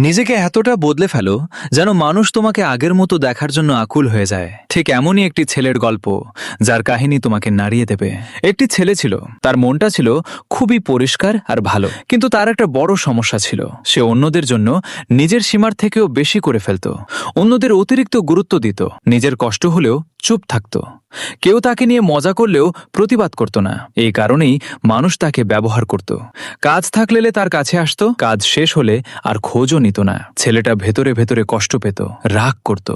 নিজেকে এতটা বদলে ফেলো যেন মানুষ তোমাকে আগের মতো দেখার জন্য আকুল হয়ে যায়। ঠিক এমনই একটি ছেলের গল্প যার কাহিনী তোমাকে নাড়িয়ে দেবে। একটি ছেলে ছিল, তার মনটা ছিল খুবই পরিষ্কার আর ভালো, কিন্তু তার একটা বড় সমস্যা ছিল। সে অন্যদের জন্য নিজের সীমার থেকেও বেশি করে ফেলত। অন্যদের অতিরিক্ত গুরুত্ব দিত, নিজের কষ্ট হলেও চুপ থাকত। কেউ তাকে নিয়ে মজা করলেও প্রতিবাদ করত না। এই কারণেই মানুষ তাকে ব্যবহার করত। কাজ থাকলে তার কাছে আসতো, কাজ শেষ হলে আর খোঁজও নিত না। ছেলেটা ভেতরে ভেতরে কষ্ট পেত, রাগ করত।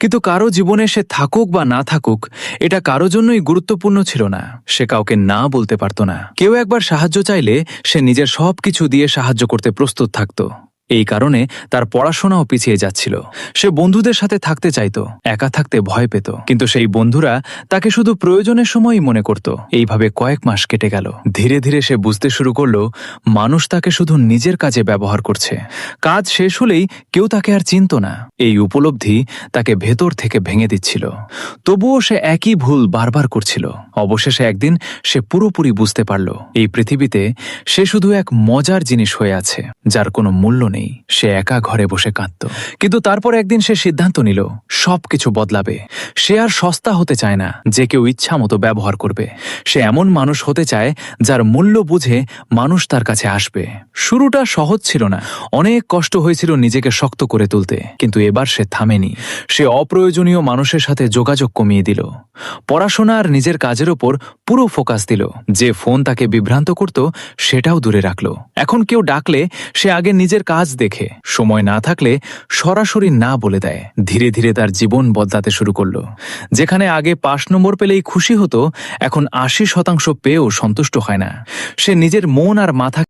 কিন্তু কারো জীবনে সে থাকুক বা না থাকুক, এটা কারো জন্যই গুরুত্বপূর্ণ ছিল না। সে কাউকে না বলতে পারত না। কেউ একবার সাহায্য চাইলে সে নিজের সবকিছু দিয়ে সাহায্য করতে প্রস্তুত থাকত। এই কারণে তার পড়াশোনাও পিছিয়ে যাচ্ছিল। সে বন্ধুদের সাথে থাকতে চাইত, একা থাকতে ভয় পেত, কিন্তু সেই বন্ধুরা তাকে শুধু প্রয়োজনের সময়ই মনে করত। এইভাবে কয়েক মাস কেটে গেল। ধীরে ধীরে সে বুঝতে শুরু করলো মানুষ তাকে শুধু নিজের কাজে ব্যবহার করছে। কাজ শেষ হলেই কেউ তাকে আর চিনত না। এই উপলব্ধি তাকে ভেতর থেকে ভেঙে দিচ্ছিল। তবুও সে একই ভুল বারবার করছিল। অবশেষে একদিন সে পুরোপুরি বুঝতে পারল এই পৃথিবীতে সে শুধু এক মজার জিনিস হয়ে আছে, যার কোনো মূল্য নেই। সে একা ঘরে বসে কাঁদত। কিন্তু তারপর একদিন সে সিদ্ধান্ত নিল সবকিছু বদলাবে। সে আর সস্তা হতে চায় না যে কেউ ইচ্ছা মতো ব্যবহার করবে। সে এমন মানুষ হতে চায় যার মূল্য বুঝে মানুষ তার কাছে আসবে। শুরুটা সহজ ছিল না, অনেক কষ্ট হয়েছিল নিজেকে শক্ত করে তুলতে, কিন্তু এবার সে থামেনি। সে অপ্রয়োজনীয় মানুষের সাথে যোগাযোগ কমিয়ে দিল। পড়াশোনা আর নিজের কাজের ওপর পুরো ফোকাস দিল। যে ফোন তাকে বিভ্রান্ত করত সেটাও দূরে রাখল। এখন কেউ ডাকলে সে আগে নিজের কাজ দেখে, সময় না থাকলে সরাসরি না বলে দেয়। ধীরে ধীরে তার জীবন বদলাতে শুরু করলো। যেখানে আগে 5 নম্বর পেলেই খুশি হতো, এখন 80% পেয়েও সন্তুষ্ট হয় না। সে নিজের মন আর মাথা